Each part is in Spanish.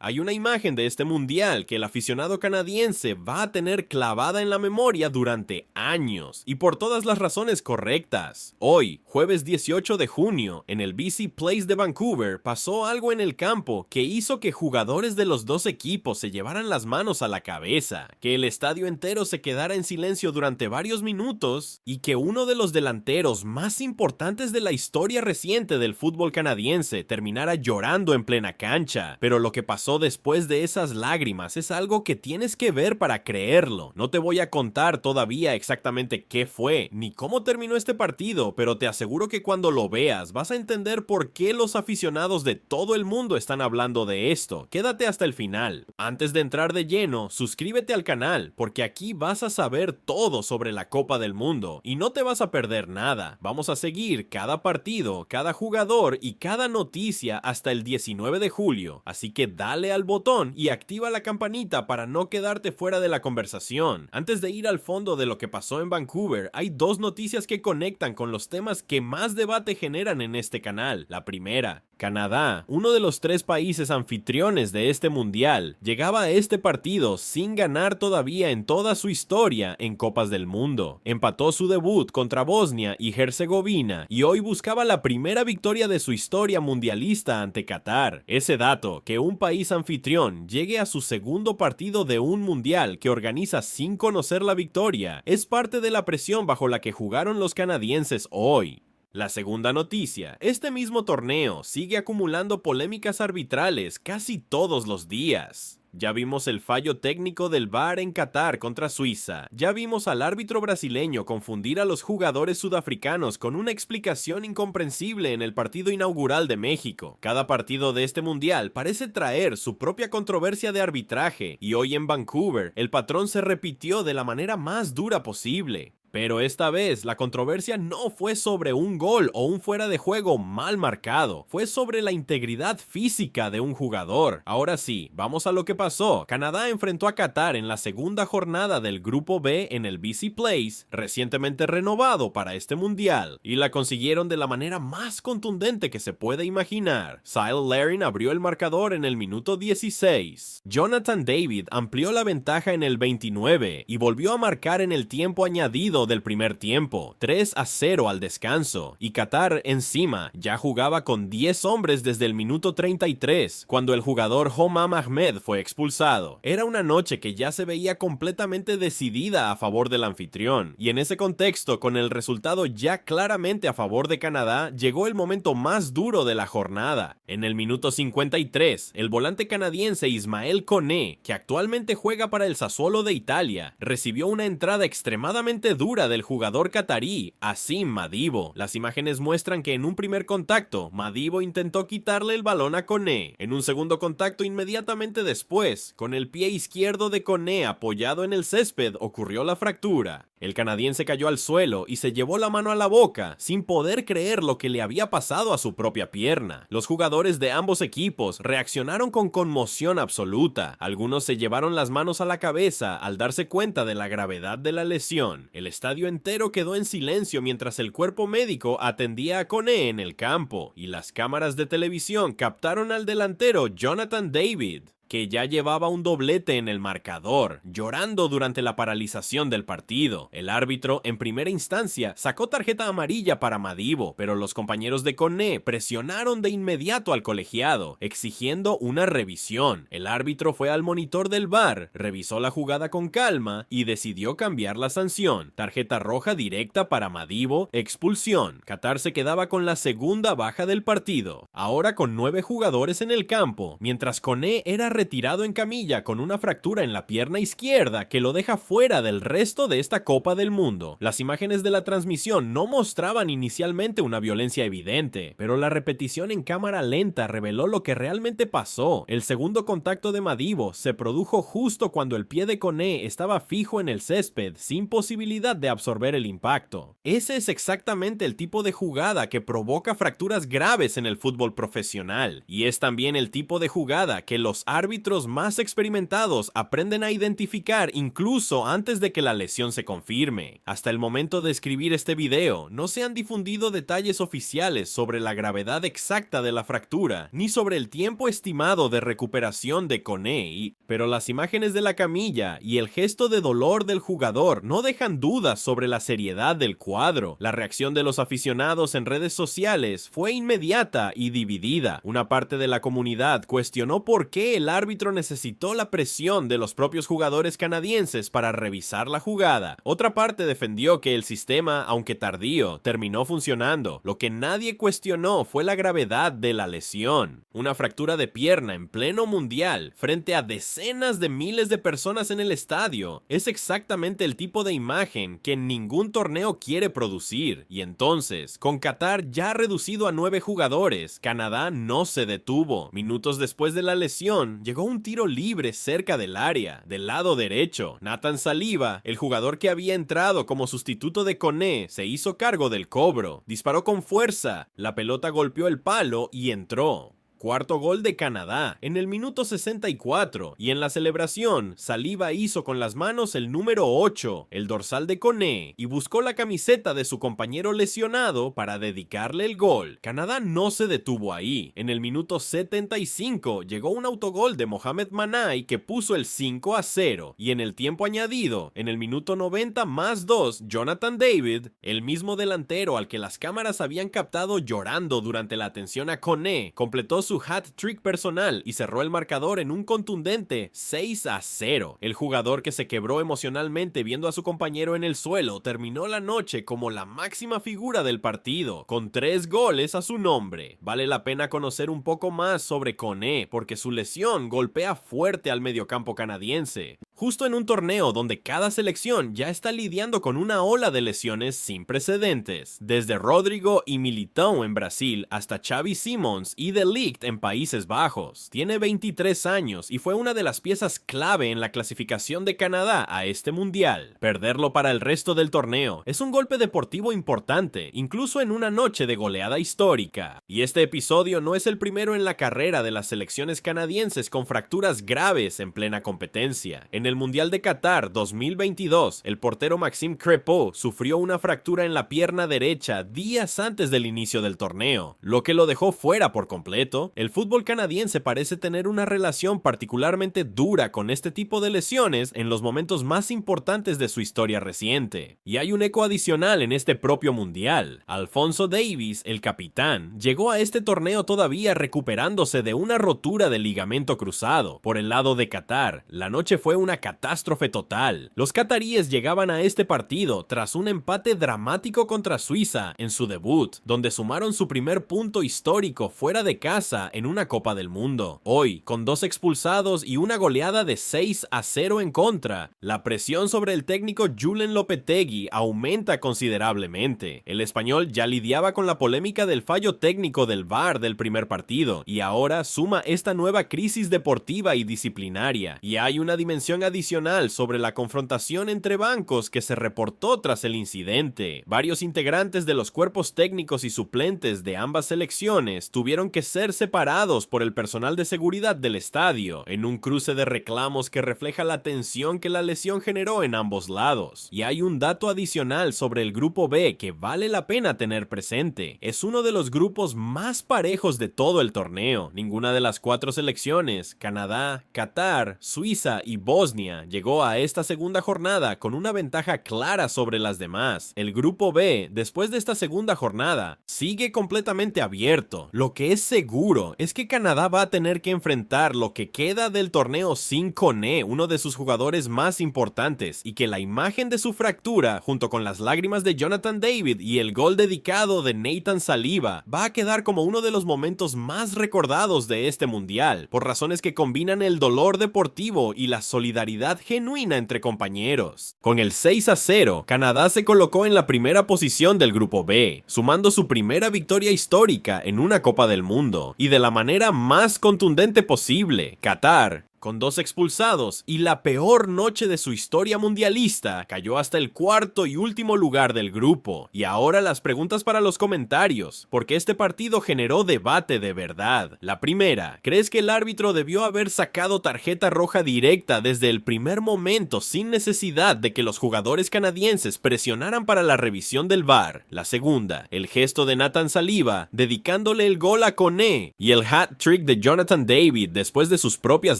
Hay una imagen de este mundial que el aficionado canadiense va a tener clavada en la memoria durante años, y por todas las razones correctas. Hoy, jueves 18 de junio, en el BC Place de Vancouver, pasó algo en el campo que hizo que jugadores de los dos equipos se llevaran las manos a la cabeza, que el estadio entero se quedara en silencio durante varios minutos, y que uno de los delanteros más importantes de la historia reciente del fútbol canadiense terminara llorando en plena cancha. Pero lo que pasó después de esas lágrimas es algo que tienes que ver para creerlo. No te voy a contar todavía exactamente qué fue, ni cómo terminó este partido, pero te aseguro que cuando lo veas vas a entender por qué los aficionados de todo el mundo están hablando de esto. Quédate hasta el final. Antes de entrar de lleno, suscríbete al canal, porque aquí vas a saber todo sobre la Copa del Mundo, y no te vas a perder nada. Vamos a seguir cada partido, cada jugador y cada noticia hasta el 19 de julio, así que dale al botón y activa la campanita para no quedarte fuera de la conversación. Antes de ir al fondo de lo que pasó en Vancouver, hay dos noticias que conectan con los temas que más debate generan en este canal. La primera: Canadá, uno de los 3 países anfitriones de este mundial, llegaba a este partido sin ganar todavía en toda su historia en Copas del Mundo. Empató su debut contra Bosnia y Herzegovina y hoy buscaba la primera victoria de su historia mundialista ante Qatar. Ese dato, que un país anfitrión llegue a su segundo partido de un mundial que organiza sin conocer la victoria, es parte de la presión bajo la que jugaron los canadienses hoy. La segunda noticia: este mismo torneo sigue acumulando polémicas arbitrales casi todos los días. Ya vimos el fallo técnico del VAR en Qatar contra Suiza, ya vimos al árbitro brasileño confundir a los jugadores sudafricanos con una explicación incomprensible en el partido inaugural de México. Cada partido de este mundial parece traer su propia controversia de arbitraje, y hoy en Vancouver el patrón se repitió de la manera más dura posible. Pero esta vez la controversia no fue sobre un gol o un fuera de juego mal marcado, fue sobre la integridad física de un jugador. Ahora sí, vamos a lo que pasó. Canadá enfrentó a Qatar en la segunda jornada del Grupo B en el BC Place, recientemente renovado para este mundial, y la consiguieron de la manera más contundente que se puede imaginar. Cyle Larin abrió el marcador en el minuto 16. Jonathan David amplió la ventaja en el 29 y volvió a marcar en el tiempo añadido del primer tiempo, 3-0 al descanso, y Qatar encima ya jugaba con 10 hombres desde el minuto 33, cuando el jugador Homam Ahmed fue expulsado. Era una noche que ya se veía completamente decidida a favor del anfitrión, y en ese contexto, con el resultado ya claramente a favor de Canadá, llegó el momento más duro de la jornada. En el minuto 53, el volante canadiense Ismael Koné, que actualmente juega para el Sassuolo de Italia, recibió una entrada extremadamente dura del jugador catarí, Asim Madibo. Las imágenes muestran que en un primer contacto, Madibo intentó quitarle el balón a Koné. En un segundo contacto inmediatamente después, con el pie izquierdo de Koné apoyado en el césped, ocurrió la fractura. El canadiense cayó al suelo y se llevó la mano a la boca, sin poder creer lo que le había pasado a su propia pierna. Los jugadores de ambos equipos reaccionaron con conmoción absoluta. Algunos se llevaron las manos a la cabeza al darse cuenta de la gravedad de la lesión. El estadio entero quedó en silencio mientras el cuerpo médico atendía a Koné en el campo, y las cámaras de televisión captaron al delantero Jonathan David, que ya llevaba un doblete en el marcador, llorando durante la paralización del partido. El árbitro, en primera instancia, sacó tarjeta amarilla para Madibo, pero los compañeros de Koné presionaron de inmediato al colegiado, exigiendo una revisión. El árbitro fue al monitor del VAR, revisó la jugada con calma y decidió cambiar la sanción. Tarjeta roja directa para Madibo, expulsión. Qatar se quedaba con la segunda baja del partido, ahora con 9 jugadores en el campo, mientras Koné era retirado en camilla con una fractura en la pierna izquierda que lo deja fuera del resto de esta Copa del Mundo. Las imágenes de la transmisión no mostraban inicialmente una violencia evidente, pero la repetición en cámara lenta reveló lo que realmente pasó. El segundo contacto de Madibo se produjo justo cuando el pie de Koné estaba fijo en el césped, sin posibilidad de absorber el impacto. Ese es exactamente el tipo de jugada que provoca fracturas graves en el fútbol profesional, y es también el tipo de jugada que los árbitros árbitros más experimentados aprenden a identificar incluso antes de que la lesión se confirme. Hasta el momento de escribir este video, no se han difundido detalles oficiales sobre la gravedad exacta de la fractura, ni sobre el tiempo estimado de recuperación de Kone, pero las imágenes de la camilla y el gesto de dolor del jugador no dejan dudas sobre la seriedad del cuadro. La reacción de los aficionados en redes sociales fue inmediata y dividida. Una parte de la comunidad cuestionó por qué el árbitro necesitó la presión de los propios jugadores canadienses para revisar la jugada. Otra parte defendió que el sistema, aunque tardío, terminó funcionando. Lo que nadie cuestionó fue la gravedad de la lesión. Una fractura de pierna en pleno mundial, frente a decenas de miles de personas en el estadio, es exactamente el tipo de imagen que ningún torneo quiere producir. Y entonces, con Qatar ya reducido a 9 jugadores, Canadá no se detuvo. Minutos después de la lesión, llegó un tiro libre cerca del área, del lado derecho. Nathan Saliba, el jugador que había entrado como sustituto de Kone, se hizo cargo del cobro. Disparó con fuerza, la pelota golpeó el palo y entró. Cuarto gol de Canadá, en el minuto 64, y en la celebración, Saliba hizo con las manos el número 8, el dorsal de Kone, y buscó la camiseta de su compañero lesionado para dedicarle el gol. Canadá no se detuvo ahí. En el minuto 75 llegó un autogol de Mohamed Manai que puso el 5-0, y en el tiempo añadido, en el minuto 90 más 2, Jonathan David, el mismo delantero al que las cámaras habían captado llorando durante la atención a Kone, completó su hat-trick personal y cerró el marcador en un contundente 6-0. El jugador que se quebró emocionalmente viendo a su compañero en el suelo terminó la noche como la máxima figura del partido, con 3 goles a su nombre. Vale la pena conocer un poco más sobre Kone, porque su lesión golpea fuerte al mediocampo canadiense. Justo en un torneo donde cada selección ya está lidiando con una ola de lesiones sin precedentes, desde Rodrigo y Militão en Brasil hasta Xavi Simons y De Ligt en Países Bajos. Tiene 23 años y fue una de las piezas clave en la clasificación de Canadá a este mundial. Perderlo para el resto del torneo es un golpe deportivo importante, incluso en una noche de goleada histórica. Y este episodio no es el primero en la carrera de las selecciones canadienses con fracturas graves en plena competencia. En el Mundial de Qatar 2022, el portero Maxime Crépeau sufrió una fractura en la pierna derecha días antes del inicio del torneo, lo que lo dejó fuera por completo. El fútbol canadiense parece tener una relación particularmente dura con este tipo de lesiones en los momentos más importantes de su historia reciente. Y hay un eco adicional en este propio Mundial. Alphonso Davies, el capitán, llegó a este torneo todavía recuperándose de una rotura del ligamento cruzado. Por el lado de Qatar, la noche fue una catástrofe total. Los cataríes llegaban a este partido tras un empate dramático contra Suiza en su debut, donde sumaron su primer punto histórico fuera de casa en una Copa del Mundo. Hoy, con 2 expulsados y una goleada de 6-0 en contra, la presión sobre el técnico Julen Lopetegui aumenta considerablemente. El español ya lidiaba con la polémica del fallo técnico del VAR del primer partido, y ahora suma esta nueva crisis deportiva y disciplinaria. Y hay una dimensión adicional sobre la confrontación entre bancos que se reportó tras el incidente. Varios integrantes de los cuerpos técnicos y suplentes de ambas selecciones tuvieron que ser separados por el personal de seguridad del estadio, en un cruce de reclamos que refleja la tensión que la lesión generó en ambos lados. Y hay un dato adicional sobre el grupo B que vale la pena tener presente. Es uno de los grupos más parejos de todo el torneo. Ninguna de las 4 selecciones, Canadá, Qatar, Suiza y Bosnia, llegó a esta segunda jornada con una ventaja clara sobre las demás. El grupo B, después de esta segunda jornada, sigue completamente abierto. Lo que es seguro es que Canadá va a tener que enfrentar lo que queda del torneo sin Kone, uno de sus jugadores más importantes, y que la imagen de su fractura, junto con las lágrimas de Jonathan David y el gol dedicado de Nathan Saliba, va a quedar como uno de los momentos más recordados de este mundial, por razones que combinan el dolor deportivo y la solidaridad genuina entre compañeros. Con el 6-0, Canadá se colocó en la primera posición del grupo B, sumando su primera victoria histórica en una Copa del Mundo, y de la manera más contundente posible. Qatar, Con 2 expulsados y la peor noche de su historia mundialista, cayó hasta el cuarto y último lugar del grupo. Y ahora las preguntas para los comentarios, porque este partido generó debate de verdad. La primera, ¿crees que el árbitro debió haber sacado tarjeta roja directa desde el primer momento sin necesidad de que los jugadores canadienses presionaran para la revisión del VAR? La segunda, el gesto de Nathan Saliba dedicándole el gol a Koné y el hat-trick de Jonathan David después de sus propias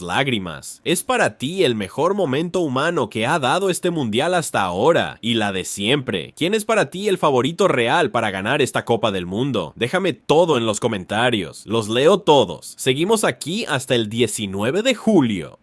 lágrimas. ¿Es para ti el mejor momento humano que ha dado este mundial hasta ahora? Y la de siempre. ¿Quién es para ti el favorito real para ganar esta Copa del Mundo? Déjame todo en los comentarios. Los leo todos. Seguimos aquí hasta el 19 de julio.